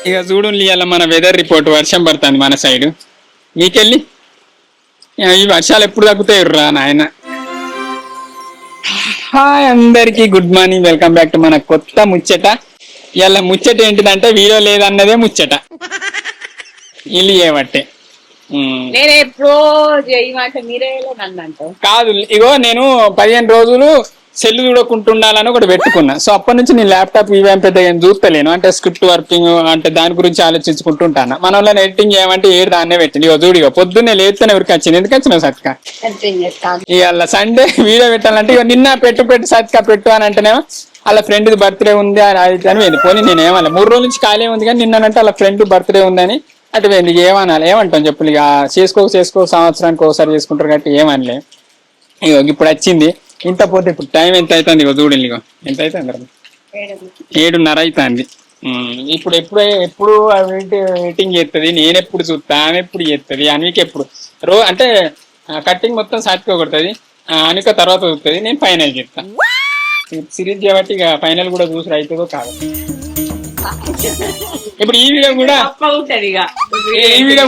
ఇక చూడు ఇవాళ మన వెదర్ రిపోర్ట్ వర్షం పడుతుంది మన సైడ్. మీకెళ్ళి ఈ వర్షాలు ఎప్పుడు తగ్గుతాయి రా నాయన. హాయ్ అందరికి good morning, welcome back to మన కొత్త ముచ్చట. ఇవాళ ముచ్చట ఏంటిదంటే వీడియో లేదన్నదే ముచ్చట. ఇల్లు చేయబట్టే నేను ఎప్పుడో చేయమంటే మీరే నన్ను కాదు. ఇగో నేను 15 రోజులు సెల్ చూడకుంటుండాలని ఒకటి పెట్టుకున్నా. సో అప్పటి నుంచి నేను ల్యాప్టాప్ ఇవేం పెద్ద ఏం చూస్తలేను. అంటే స్క్రిప్ట్ వర్కింగ్ అంటే దాని గురించి ఆలోచించుకుంటుంటాను. మన వల్ల ఎడిటింగ్ చేయమంటే ఏడు దాన్నే పెట్టింది. ఇగో చూడు, ఇగో పొద్దున్నే లేస్తేనే ఎవరికి వచ్చింది. ఎందుకు వచ్చినావు సత్కా? ఇవాళ సండే వీడియో పెట్టాలంటే ఇక నిన్న పెట్టు సత్కా పెట్టు అని అంటేనేమో వాళ్ళ ఫ్రెండ్ బర్త్డే ఉంది అని వెళ్ళి పోనీ నేను ఏమన్నా 3 రోజుల నుంచి ఖాళీ ఉంది, కానీ నిన్నంటే వాళ్ళ ఫ్రెండ్ బర్త్డే ఉందని అటు పోయింది. ఏమనాలి, ఏమంటాం చెప్పు. ఇక చేసుకో సంవత్సరానికి ఒకసారి చేసుకుంటారు కాబట్టి ఏమనలే. ఇగో ఇప్పుడు వచ్చింది. ఇంత పోతే ఇప్పుడు టైం ఎంత అవుతుంది? ఇగో చూడండి, ఇగో ఎంత అవుతుంది? 7:30 అవుతుంది. ఇప్పుడు ఎప్పుడు వెయిటింగ్ చేస్తుంది. నేను ఎప్పుడు చూస్తా, ఆమె ఎప్పుడు చేస్తుంది, అనిక ఎప్పుడు అంటే కట్టింగ్ మొత్తం సాటిపోగొడుతుంది. అనిక తర్వాత చూస్తుంది, నేను ఫైనల్ చేస్తాను. సిరీస్ చేయబట్టి ఇక ఫైనల్ కూడా చూసి అవుతుందో కాదు. ఇప్పుడు ఈ వీడియో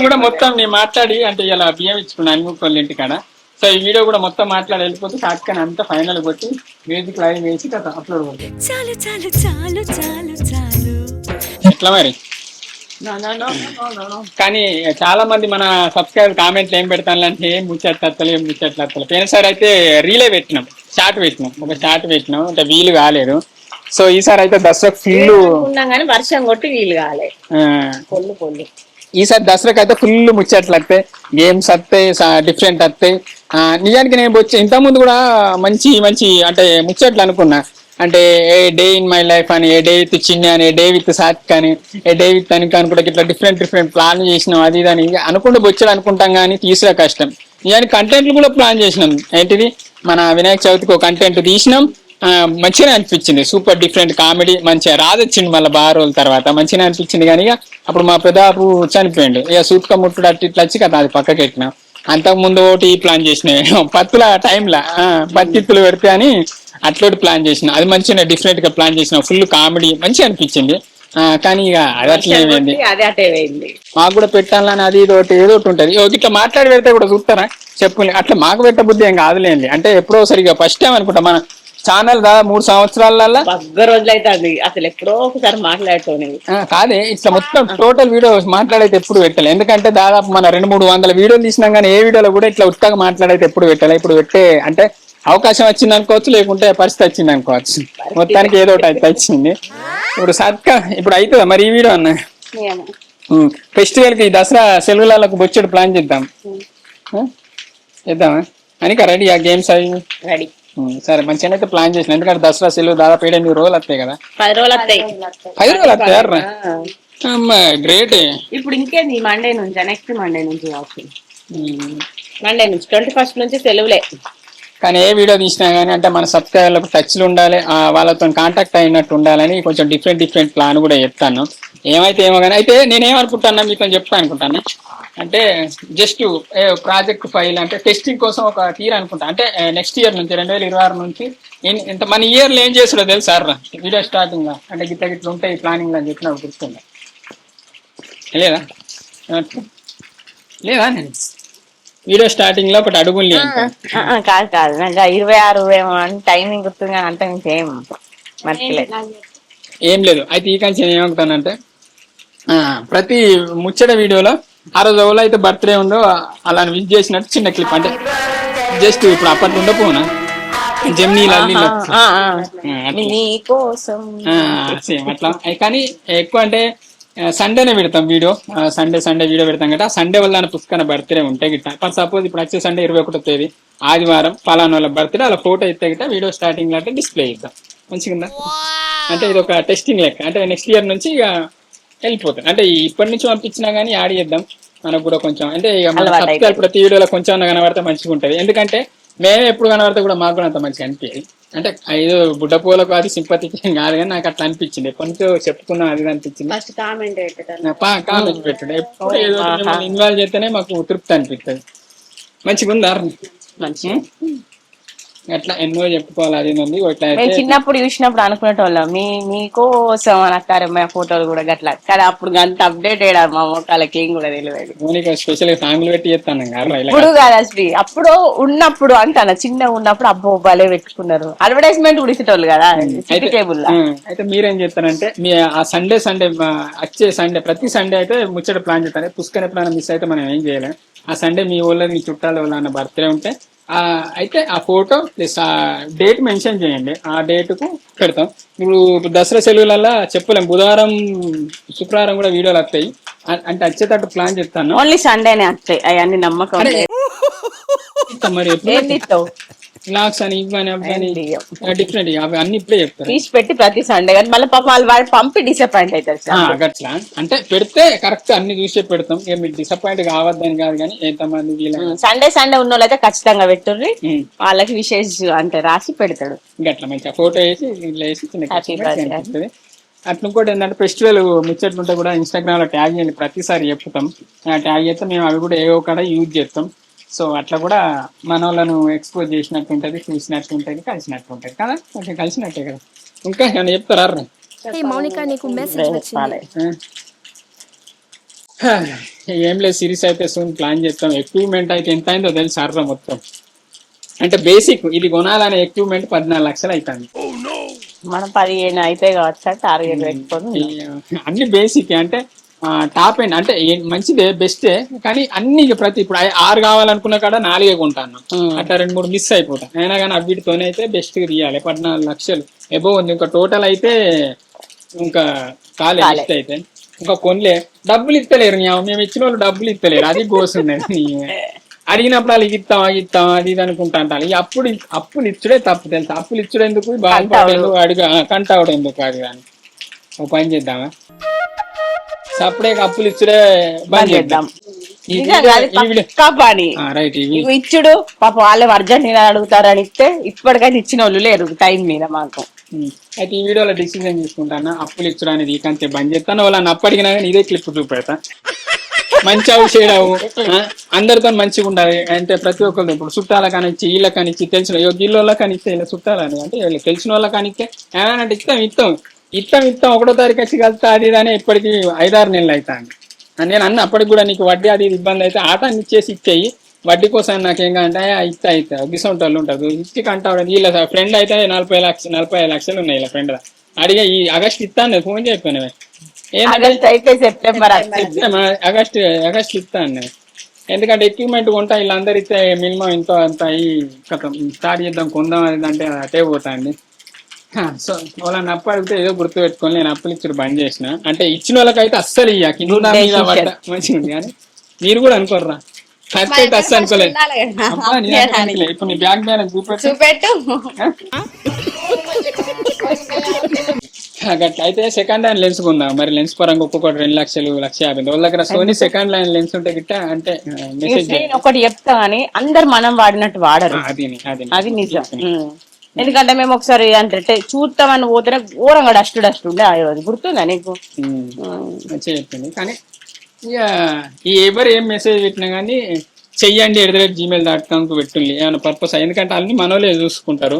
కూడా మొత్తం నేను మాట్లాడి అంటే ఇలా బియ్యం ఇచ్చుకున్నాను అనిముకోవాలి ఇంటికాడ. సో ఈ వీడియో కూడా మొత్తం మాట్లాడి వెళ్ళిపోతే షార్ట్కన్ అంతా ఫైనల్ కొట్టి మ్యూజిక్ లైవ్ వేసి కదా అప్లోడ్ కొట్టి ఎట్లా మరి. కానీ చాలా మంది మన సబ్స్క్రైబర్ కామెంట్లు ఏం పెడతానంటే ఏం ముచ్చట్లత్తలే. పోయినసారి అయితే రీలే పెట్టినాం, షార్ట్ పెట్టినాం అంటే వీలు కాలేదు. సో ఈసారి అయితే దసరా ఫుల్ వర్షం కొట్టి వీలు కాలే. ఈసారి దసరాకి అయితే ఫుల్ ముచ్చట్లు వస్తాయి, గేమ్స్ వస్తాయి, డిఫరెంట్ వస్తాయి. నిజానికి నేను వచ్చి ఇంతకుముందు కూడా మంచి అంటే ముచ్చట్లు అనుకున్నా. అంటే ఏ డే ఇన్ మై లైఫ్ అని, ఏ డే విత్ చిన్ని అని, ఏ డే విత్ సాత్క్ అని, ఏ డే విత్ అనిక అని కూడా ఇట్లా డిఫరెంట్ ప్లాన్ చేసినాం. అది ఇది అని అనుకుంటూ బొచ్చలు అనుకుంటాం, కానీ తీసుకురా కష్టం. నిజానికి కంటెంట్లు కూడా ప్లాన్ చేసినాం. ఏంటిది, మన వినాయక చవితికి ఒక కంటెంట్ తీసినాం. మంచిగా అనిపించింది, సూపర్ డిఫరెంట్ కామెడీ మంచిగా రాదొచ్చింది. మళ్ళీ బాగా రోజుల తర్వాత మంచిగా అనిపించింది. కానీ ఇక అప్పుడు మా పెదాపు చనిపోయిండు. ఇక సూత్క ముట్టుడు అట్టు ఇట్లా వచ్చి కదా అది పక్కకి ఎక్కినాం. అంతకు ముందు ఒకటి ప్లాన్ చేసినాయి పత్తుల టైంలో పత్తిత్తులు పెడితే అని అట్లోటి ప్లాన్ చేసిన. అది మంచిగా డిఫరెంట్ గా ప్లాన్ చేసిన, ఫుల్ కామెడీ మంచిగా అనిపించింది. కానీ ఇక అది అట్లేమైంది, మాకు కూడా పెట్టాలని అది ఏదో ఒకటి ఉంటుంది. ఇట్లా మాట్లాడి పెడితే కూడా చూస్తారా చెప్పు. అట్లా మాకు పెట్ట బుద్ధి ఏం కాదులేండి. అంటే ఎప్పుడో సరిగా ఫస్ట్ టైం అనుకుంటా మన ఛానల్ 3 సంవత్సరాలలో రోజులు అయితే అసలు ఎప్పుడో ఒకసారి మాట్లాడుతూనే కాదే. ఇట్లా మొత్తం టోటల్ వీడియో మాట్లాడైతే ఎప్పుడు పెట్టాలి. ఎందుకంటే దాదాపు మన 200-300 వీడియోలు తీసినాం, కానీ ఏ వీడియోలో కూడా ఇట్లా ఉత్తగా మాట్లాడైతే ఎప్పుడు పెట్టాలి. ఇప్పుడు పెట్టే అంటే అవకాశం వచ్చింది అనుకోవచ్చు, లేకుంటే పరిస్థితి వచ్చింది అనుకోవచ్చు. మొత్తానికి ఏదో ఒకటి అయితే వచ్చింది. ఇప్పుడు సత్కా ఇప్పుడు అవుతుందా మరి ఈ వీడియో అన్న? ఫెస్టివల్ కి దసరా సెలవులకు బొచ్చెడు ప్లాన్ చేద్దామా అనిక? రెడీ ఆ గేమ్స్ అవి రెడీ? సరే మంచిగా అయితే ప్లాన్ చేసిన. ఎందుకంటే దసరా సెలవు దాదాపు 7-8 రోజులు వస్తాయి కదా. 10 రోజులు వస్తాయి. 10 రోజులు వస్తాయర్రా, అమ్మా గ్రేట్. ఇప్పుడు ఇంకేంది, మండే నుంచి నెక్స్ట్ మండే నుంచి మండే నుంచి 21st నుంచి సెలవులే. కానీ ఏ వీడియో తీసినా కానీ అంటే మన సబ్స్క్రైబర్లకు టచ్లు ఉండాలి, వాళ్ళతో కాంటాక్ట్ అయినట్టు ఉండాలని కొంచెం డిఫరెంట్ ప్లాన్ కూడా చెప్తాను. ఏమైతే ఏమో కానీ అయితే నేనేమనుకుంటాను మీతో చెప్తాను అనుకుంటాను. అంటే జస్ట్ ప్రాజెక్ట్ ఫైల్ అంటే టెస్టింగ్ కోసం ఒక తీరు అనుకుంటా. అంటే నెక్స్ట్ ఇయర్ నుంచి 2026 నుంచి ఇంత మన ఇయర్లో ఏం చేస్తాడో తెలుసు సార్ వీడియో స్టార్టింగ్ అంటే గిట్ల ఉంటాయి ప్లానింగ్ అని చెప్పిన గుర్తుందా లేదా? నేను వీడియో స్టార్టింగ్ లో ఒకటి అడుగులు కాదు నాకు 26 ఏమో అని టైమింగ్ గుర్తుంది, కానీ అంత ఇంకేం ఏం లేదు. అయితే ఈ కంచె ఏమనుకుంటానంటే ప్రతి ముచ్చట వీడియోలో ఆ రోజు ఎవరో అయితే బర్త్డే ఉందో అలా విష్ చేసినట్టు చిన్న క్లిప్. అంటే జస్ట్ ఇప్పుడు అప్పట్లో ఉండపోనా జెమినీ సేమ్ అట్లా. కానీ ఎక్కువ అంటే సండేనే పెడతాం వీడియో. సండే వీడియో పెడతాం కదా. సండే వల్ల పుస్తకాన బర్త్డే ఉంటే గిట్ట ఫర్ సపోజ్ ఇప్పుడు వచ్చే సండే 21వ తేదీ ఆదివారం పలానా వాళ్ళ బర్త్డే అలా ఫోటో ఎత్తే గిట్ట వీడియో స్టార్టింగ్ లో అంటే డిస్ప్లే ఇద్దాం. మంచిగా అంటే ఇది ఒక టెస్టింగ్ లెక్క. అంటే నెక్స్ట్ ఇయర్ నుంచి ఇక వెళ్ళిపోతుంది. అంటే ఇప్పటి నుంచి పంపించినా కానీ యాడ్ చేద్దాం మనకు కూడా కొంచెం. అంటే ఇక మన సబ్స్క్రైబ్ ప్రతి వీడియోలో కొంచెం కనబడితే మంచిగా ఉంటుంది. ఎందుకంటే మేమే ఎప్పుడు కనబడితే కూడా మాకు కూడా అంత మంచిగా అనిపించింది. అంటే ఐదు బుడ్డపూలకు అది సింపతికి కాదు, కానీ నాకు అట్లా అనిపించింది. కొంచెం చెప్పుకున్నాం అది అనిపించింది. కామెంట్ పెట్టండి. ఎప్పుడు ఏదో ఇన్వాల్వ్ చేస్తేనే మాకు తృప్తి అనిపిస్తుంది. మంచిగా ఉందా? మంచిగా అట్లా ఎన్నో చెప్పుకోవాలి అది ఇది ఉంది ఇట్లా మేము అయితే చిన్నప్పుడు చూసినప్పుడు అనుకునేటోళ్ళం మీకోసం అనక్కారు మా ఫోటోలు కూడా గట్లా కానీ అప్పుడు అంత అప్డేట్ అయ్యాడు మా మొక్కలకి ఏం కూడా తెలియదు. మోనిక స్పెషల్ గా ఫ్యామిలీ పెట్టి చేస్తాను ఇలా ఇప్పుడు కాదు అసలు అప్పుడు ఉన్నప్పుడు అంటాను చిన్నగా ఉన్నప్పుడు అబ్బో భలే పెట్టుకున్నారు అడ్వర్టైజ్మెంట్ కూడా ఇచ్చేటోళ్ళు కదా సిటీ కేబుల్ లా. అయితే మీరేం చేస్తారంటే మీ ఆ సండే వచ్చే సండే ప్రతి సండే అయితే ముచ్చట ప్లాన్ చేస్తారు. పుష్కర్ ఎప్పుడైనా మిస్ అయితే మనం ఏం చేయలేం. ఆ సండే మీ ఊళ్ళో మీ చుట్టాలు వాళ్ళ బర్త్డే ఉంటే అయితే ఆ ఫోటో ప్లస్ ఆ డేట్ మెన్షన్ చేయండి. ఆ డేట్ కు పెడతాం. ఇప్పుడు దసరా సెలవులలో చెప్పలేం, బుధవారం శుక్రవారం కూడా వీడియోలు వస్తాయి. అంటే వచ్చేటట్టు ప్లాన్ చెప్తాను. ఓన్లీ సండేనే వస్తాయి అవన్నీ నమ్మకం మరి ఎప్పుడు బ్లాగ్స్ అని ఇవ్వని అవ్వని డిఫరెంట్ అవి అన్ని ఇప్పుడే చెప్తారు. తీసి పెట్టి ప్రతి సండే కానీ మళ్ళీ పాపం వాళ్ళు పంపి డిసప్పాయింట్ అవుతారు. అట్లా అంటే పెడితే కరెక్ట్ అన్ని చూసే పెడతాం. ఇక మీరు డిసప్పాయింట్ కావద్దని కాదు కానీ ఎంతమంది సండే ఉన్న వాళ్ళు అయితే ఖచ్చితంగా పెట్టుర్రి. వాళ్ళకి విశేష అంటే రాసి పెడతాడు. ఇంకా అట్లా మంచిగా ఫోటో వేసి ఇట్లా వేసి చిన్న అట్లా ఇంకోటి ఏంటంటే ఫెస్టివల్ ముచ్చట్లుంటే కూడా ఇన్స్టాగ్రామ్ లో ట్యాగ్ చేయండి. ప్రతిసారి చెప్పుతాం. ట్యాగ్ చేస్తే మేము అవి కూడా ఏవో కూడా యూజ్ చేస్తాం. సో అట్లా కూడా మన వాళ్ళను ఎక్స్పోజ్ చేసినట్టు ఉంటుంది, చూసినట్టు ఉంటుంది, కలిసినట్టు ఉంటుంది కదా. ఓకే కలిసినట్టే కదా. ఇంకా ఏమైనా చెప్తారా? ఏం లేదు, సిరీస్ అయితే సూన్ ప్లాన్ చేస్తాం. ఎక్విప్మెంట్ అయితే ఎంత అయిందో తెలుసు అర్ర మొత్తం. అంటే బేసిక్ ఇది కొనాలనే ఎక్విప్మెంట్ 14 లక్షలు అవుతుంది. మనం 15 అయితే కావచ్చు టార్గెట్ పెట్టుకొని అన్ని బేసిక్ అంటే టాప్ ఎండ్ అంటే మంచిదే బెస్టే కానీ అన్ని ప్రతి ఇప్పుడు 6 కావాలనుకున్న కాడ 4 కొంటాను. అట్లా 2-3 మిస్ అయిపోతాయి. అయినా కానీ వీటితోనే అయితే బెస్ట్ తీయాలి. 14 లక్షలు ఎబో ఉంది. ఇంకా టోటల్ అయితే ఇంకా కాలేదు. అయితే ఇంకా కొనలే, డబ్బులు ఇస్తలేరు. మేము ఇచ్చిన వాళ్ళు డబ్బులు ఇస్తలేరు. అది గోసున్నది. అడిగినప్పుడు వాళ్ళు ఇస్తాం అది ఇది అనుకుంటా అంటారు. ఈ అప్పులు ఇచ్చుడే తప్పు తెలుసా. అప్పులు ఇచ్చుడు ఎందుకు, బాధపడేందుకు, కంటావడం ఎందుకు. అది కానీ ఒక పని చేద్దామా, సప్పుడే అప్పులు ఇచ్చుడే బంద్ చేద్దాం. ఇచ్చుడు పాప వాళ్ళే అర్జెంట్ అడుగుతారు అని ఇస్తే ఇప్పటికైతే ఇచ్చిన వాళ్ళు లేరు టైం మీద మాకు. అయితే ఈ వీడియోలో డిసిజన్ తీసుకుంటాను. అప్పులు ఇచ్చుడు అనేది ఇకంతే బంద్ చేస్తాను. వాళ్ళని అప్పటికినా కానీ ఇదే క్లిప్ చూపెడతా. మంచి షేడావు అందరితో మంచిగా ఉండాలి. అంటే ప్రతి ఒక్కరు ఇప్పుడు చుట్టాల కానిచ్చి వీళ్ళ కానిచ్చి తెలిసిన గిల్లోళ్ళ కానిస్తే ఇలా చుట్టాలని అంటే వీళ్ళు తెలిసిన వాళ్ళ కానిస్తే ఏమనంటే ఇస్తాం 1వ తారీఖు వచ్చి కలుస్తా అది ఇదని ఇప్పటికి 5-6 నెలలు అవుతాను. నేను అన్న అప్పటికి కూడా నీకు వడ్డీ అది ఇబ్బంది అయితే ఆటాన్ని ఇచ్చేయి. వడ్డీ కోసం నాకేం అంటే ఇస్తా గిసొంటి వాళ్ళు ఉంటారు ఇచ్చి కంటాడు. వీళ్ళ ఫ్రెండ్ అయితే 45 లక్షలు ఉన్నాయి. ఇలా ఫ్రెండ్ అడిగా ఈ ఆగస్ట్ ఇస్తాను ఫోన్ చెప్పాను. ఆగస్ట్ ఇస్తాను. ఎందుకంటే ఎక్విప్మెంట్ కొంటా వీళ్ళందరూ ఇస్తే మినిమం ఎంతో అంత స్టార్ట్ చేద్దాం కొందాం అనేది అంటే అటే పోతాండి. సో వాళ్ళని అప్పు అడిగితే ఏదో గుర్తు పెట్టుకొని నేను అప్పులు ఇచ్చి బంద్ చేసిన. అంటే ఇచ్చిన వాళ్ళకైతే అస్సలు కింద మీద పడ్డ మంచిగా ఉంది. కానీ మీరు కూడా అనుకోర్రా, ఫస్ట్ అయితే అస్సలు అనుకోలేదు. ఇప్పుడు నీ బ్యాగ్ మీద చూపెట్టు. అట్లా అయితే సెకండ్ హ్యాండ్ లెన్స్ కొందాం. మరి లెన్స్ పరంగా ఒక్కొక్కటి 2 లక్షలు 1,50,000 వాళ్ళ దగ్గర సోనీ సెకండ్ హ్యాండ్ లెన్స్ ఉంటే గిట్ట అంటే మెసేజ్ ఒకటి చెప్తా కానీ అందరు మనం వాడినట్టు వాడరు. అది నిజం. ఎందుకంటే మేము ఒకసారి అంటే చూద్దామని పోతేనే ఘోరంగా డస్ట్ ఉండే ఆ రోజు గుర్తుందా నీకు? మంచిగా చెప్పింది. కానీ ఇక ఎవరు ఏం మెసేజ్ పెట్టినా కానీ చెయ్యండి @gmail.com పెట్టుంది ఏమైనా పర్పస్. ఎందుకంటే అన్ని మనోళ్ళే చూసుకుంటారు.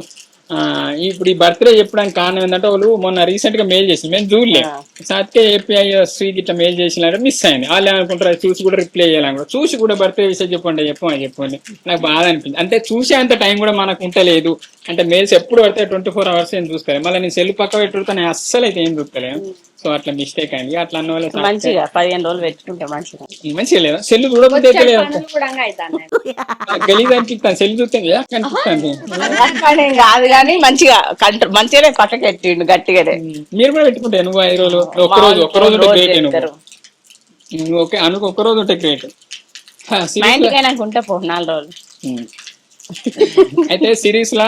ఇప్పుడు ఈ బర్త్డే చెప్పడానికి కారణం ఏంటంటే వాళ్ళు మొన్న రీసెంట్ గా మెయిల్ చేసింది, మేము చూడలేదు. సాత్కే ఏపీఐ స్వీట్ ఇట్లా మెయిల్ చేసినారు, మిస్ అయింది. వాళ్ళు ఏమనుకుంటారు చూసి కూడా రిప్లై చేయాలనుకుంటారు. చూసి కూడా బర్త్డే విషయం చెప్పండి. నాకు బాధ అనిపించింది. అంటే చూసే అంత టైం కూడా మనకు ఉంటలేదు. అంటే మెయిల్స్ ఎప్పుడు పడితే 24 hours ఏం చూస్తారు. మళ్ళీ నేను సెల్ పక్క పెట్టుకుంటే నేను అస్సలు అయితే ఏం చూస్తలేను. సో అట్లా మిస్టేక్ అయింది. అట్లా అన్న వాళ్ళు మంచిగా 15 రోజులు పెట్టుకుంటే మంచిగా లేదా సెల్ చూడకపోతే గలీజ్ అనిపిస్తాను. సెల్ చూస్తే కనిపిస్తాను కాదు కానీ మంచిగానే పక్కకి పెట్టిండు గట్టిగానే. మీరు కూడా పెట్టుకుంటే నువ్వు 5 రోజులు ఒక్క రోజు ఓకే అనుకో, ఒక్క రోజు ఉంటే గ్రేట్. ఉంటే 4 రోజులు. అయితే సిరీస్ లా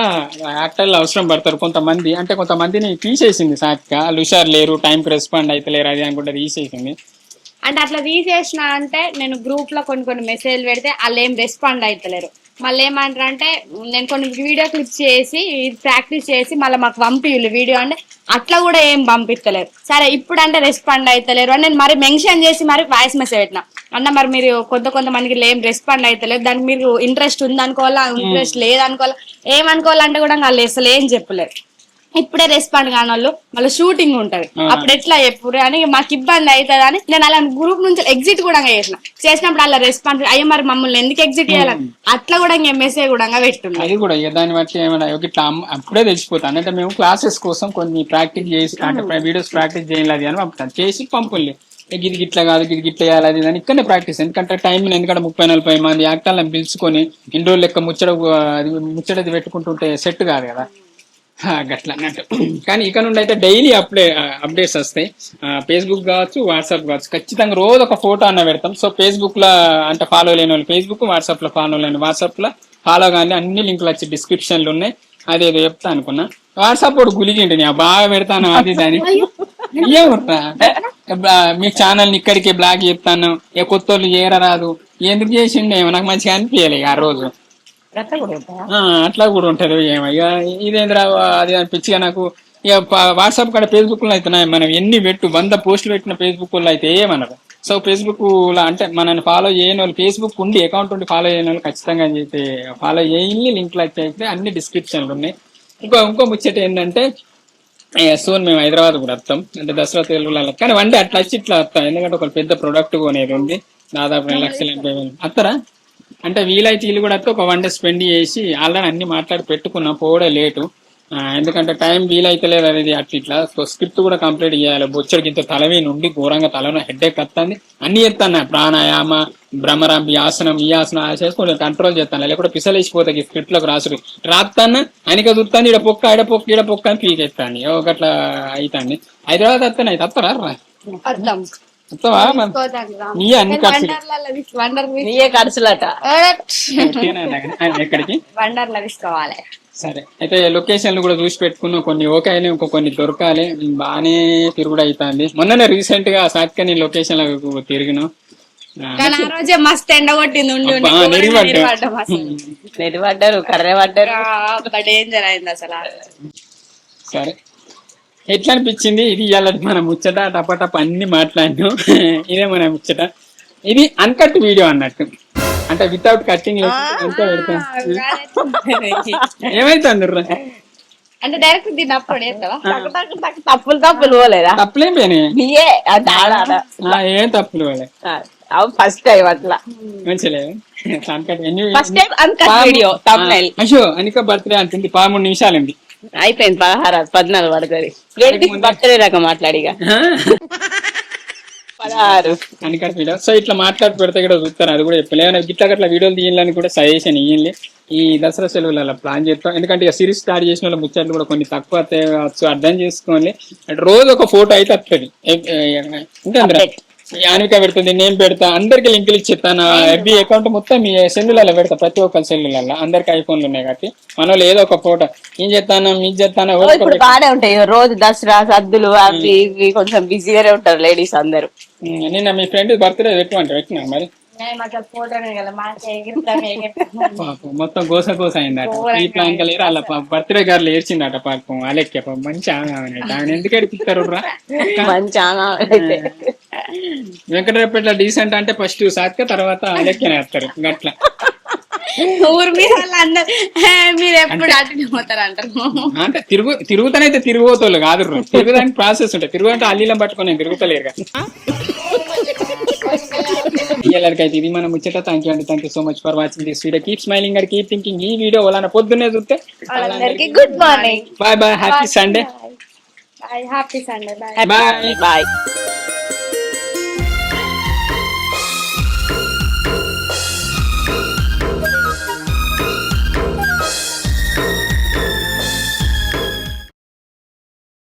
యాక్టర్లు అవసరం పడతారు కొంతమంది. అంటే కొంతమందిని తీసేసింది సాత్విక. వాళ్ళు హుషారు లేరు, టైంకి రెస్పాండ్ అయితే లేరు అది అనుకుంటే తీసేసింది. అంటే అట్లా తీసేసిన అంటే నేను గ్రూప్ లో కొన్ని మెసేజ్లు పెడితే వాళ్ళు ఏం రెస్పాండ్ అయితలేరు. మళ్ళీ ఏమంటారు అంటే నేను కొన్ని వీడియో క్లిప్స్ చేసి ప్రాక్టీస్ చేసి మళ్ళీ మాకు పంపిళ్ళు వీడియో అంటే అట్లా కూడా ఏం పంపిస్తలేరు. సరే ఇప్పుడు అంటే రెస్పాండ్ అవుతలేరు అని నేను మరి మెన్షన్ చేసి మరి వాయిస్ మెసేజ్ పెట్టినా, అన్న మరి మీరు కొంతమందికి ఏం రెస్పాండ్ అవుతలేదు, దానికి మీరు ఇంట్రెస్ట్ ఉందనుకోవాలా ఇంట్రెస్ట్ లేదనుకోవాలా ఏమనుకోవాలంటే కూడా వాళ్ళు అసలు ఏం చెప్పలేరు. ఇప్పుడే రెస్పాండ్ కాని వాళ్ళు మళ్ళీ షూటింగ్ ఉంటది అప్పుడు ఎట్లా చెప్పురు అని మాకు ఇబ్బంది అవుతుంది అని నేను అలా గ్రూప్ నుంచి ఎగ్జిట్ కూడా చేసినప్పుడు అలా రెస్పాన్స్ అయ్యో మరి మమ్మల్ని ఎందుకు ఎగ్జిట్ చేయాలని అట్లా కూడా మెసేజ్ కూడా పెట్టున్నాం. అది కూడా దాన్ని బట్టి ఏమైనా ఇట్లా అప్పుడే తెలిసిపోతాను అంటే మేము క్లాసెస్ కోసం కొన్ని ప్రాక్టీస్ చేసి అంటే వీడియోస్ ప్రాక్టీస్ చేయాలి అని పంపుతాను చేసి పంపుల్ని గిది గిట్లా కాదు గిది గిట్ల చేయాలి అది అని ఇక్కడనే ప్రాక్టీస్. ఎందుకంటే టైం ఎందుకంటే 30-40 మంది యాక్టర్లను పిలుచుకొని ఇన్ని రోజులు లెక్క ముచ్చడది పెట్టుకుంటుంటే సెట్ కాదు కదా గట్లా అన్నట్టు. కానీ ఇక నుండి అయితే డైలీ అప్డేట్స్ వస్తాయి. ఫేస్బుక్ కావచ్చు వాట్సాప్ కావచ్చు ఖచ్చితంగా రోజు ఒక ఫోటో అన్న పెడతాం. సో ఫేస్బుక్ లో అంటే ఫాలో లేని వాళ్ళు ఫేస్బుక్, వాట్సాప్ లో ఫాలో లేని వాట్సాప్ లో ఫాలో కానీ అన్ని లింకులు వచ్చి డిస్క్రిప్షన్లు ఉన్నాయి. అదేదో చెప్తా అనుకున్నా వాట్సాప్ కూడా గులిగిండి నేను బాగా పెడతాను అది దాని ఏముంటా మీ ఛానల్ ని ఇక్కడికి బ్లాక్ చెప్తాను ఏ కొత్త వాళ్ళు చేరరాదు ఎందుకు చేసిండే నాకు మంచిగా అనిపించాలి ఆ రోజు అట్లా కూడా ఉంటది. ఏమో ఇక ఇదేంద్రా అది అనిపించి నాకు ఇక వాట్సాప్ కాడ ఫేస్బుక్ లో అయితే మనం ఎన్ని 100 పోస్టులు పెట్టిన ఫేస్బుక్ లో అయితే ఏమన్నారు. సో ఫేస్బుక్ లో అంటే మనల్ని ఫాలో చేయని వాళ్ళు ఫేస్బుక్ ఉండి అకౌంట్ ఉండి ఫాలో చేయని వాళ్ళు ఖచ్చితంగా అయితే ఫాలో చేయి లింక్లు అయితే అన్ని డిస్క్రిప్షన్లు ఉన్నాయి. ఇంకో ముచ్చట ఏంటంటే సోన్ మేము హైదరాబాద్ కూడా వస్తాం అంటే దసరా తెలుగులలో కానీ వన్ డే అట్లా వచ్చి ఇట్లా వస్తాం. ఎందుకంటే ఒక పెద్ద ప్రొడక్ట్ కొనేది ఉంది దాదాపు 2,80,000 అత్తరా అంటే వీలైతే వీళ్ళు కూడా ఒక 1 డే స్పెండ్ చేసి ఆల్రెడీ అన్ని మాట్లాడి పెట్టుకున్నాం పోవడే లేటు. ఎందుకంటే టైం వీలైతలేదు అనేది ఇట్లా సో స్క్రిప్ట్ కూడా కంప్లీట్ చేయాలి. బొచ్చడికి ఇంత తలవి నుండి ఘోరంగా తలలో హెడ్ఏక్ వస్తుంది అన్ని చేస్తాను ప్రాణాయామ భ్రమరం ఆసనం ఈ ఆసనం చేసుకుంటే కంట్రోల్ చేస్తాను లేకపోతే పిసలేసిపోతాయి స్క్రిప్ట్ లోకి రాసుడు రాస్తాను ఆయనక చూస్తాను ఇడ పొక్క అని పీకెత్తాను ఒకట్లా అవుతాండి. హైదరాబాద్ వస్తాను అయితే వస్తారా అన్ని ఖర్చులట ఎక్కడికి వండర్లా తీసుకోవాలి. సరే అయితే లొకేషన్లు కూడా చూసి పెట్టుకున్నాం కొన్ని ఓకే అయినా ఇంకో కొన్ని దొరకాలి బాగానే తిరుగుడు అవుతుంది. మొన్ననే రీసెంట్ గా సాత్కని లొకేషన్ తిరిగినాం ఆ రోజే మస్తు ఎండ కొట్టింది నెరిపడ్డారు కర్రె పడ్డారు డేంజర్ అయింది అసలు. సరే ఎట్లా అనిపించింది ఇది ఇవాళ మన ముచ్చట టపటప అన్ని మాట్లాడినాం. ఇదే మన ముచ్చట. ఇది అన్కట్ వీడియో అన్నట్టు అంటే వితౌట్ కట్టింగ్ అంతా పెడతాం. ఏమైతుంది అంటే డైరెక్ట్ దీన్ని అప్పుడు తప్పులు పోలేదా తప్పులేం పోయినాయి ఏం తప్పులు పోలే ఫస్ట్ టైం అట్లా మంచిలే అయ్యో అనిక బర్త్డే అంటుంది 13 నిమిషాలండి అయిపోయింది 14 పడుతుంది బర్త్డే రకం మాట్లాడిగా 16 అనికట్ వీడియో. సో ఇట్లా మాట్లాడి పెడితే కూడా చూస్తారు అది కూడా చెప్పలేదు గిట్లా గట్లా వీడియోలు తీయాలని కూడా సజెషన్ ఇయ్యండి. ఈ దసరా సెలవులు అలా ప్లాన్ చేస్తాం ఎందుకంటే ఇక సిరీస్ స్టార్ట్ చేసిన వాళ్ళ ముచ్చట్లు కూడా కొన్ని తక్కువ కావచ్చు అర్థం చేసుకోవాలి. రోజు ఒక ఫోటో అయితే వస్తుంది ఇంకా యానిక పెడుతుంది నేను పెడతా అందరికి లింకులు ఇచ్చేస్తాను. ఎఫ్బీ అకౌంట్ మొత్తం మీ సెల్లులలో పెడతా ప్రతి ఒక్క సెల్లులలో అందరికి ఐఫోన్లు ఉన్నాయి కాబట్టి మన ఏదో ఒక ఫోటో ఏం చేస్తాను మీకు చేస్తాను బాగానే ఉంటాయి. రోజు దసరా సద్దులు అవి ఇవి కొంచెం బిజీగానే ఉంటారు లేడీస్ అందరు. నిన్న మీ ఫ్రెండ్ బర్త్డే పెట్టినా మరి మొత్తం గోస అయిందట ఈ ప్లాన్ కలిసి అలా బర్త్డే గారు ఏడ్చిందట పాపం అలెక్క మంచి ఆమె ఎందుకు ఏడిపిస్తారు మంచి వెంకటరపేట డీసెంట్ అంటే ఫస్ట్ సాత్క తర్వాత అలెక్కనే వేస్తారు గట్లా ఊరు మీద మీరు ఎప్పుడు అటు పోతారు అంటారు. అంటే తిరుగుతానైతే తిరిగిపోతారు కాదు తిరుగుదానికి ప్రాసెస్ ఉంటాయి. తిరుగుంటే అల్లీలం పట్టుకొని తిరుగుతలేరు కదా. అయితే ఇది మన ముచ్చట. Thank you so much for watching this video. Keep smiling and keep thinking. ఈ వీడియో వాళ్ళ పొద్దున్నే చూస్తే good morning bye happy Sunday happy Sunday bye.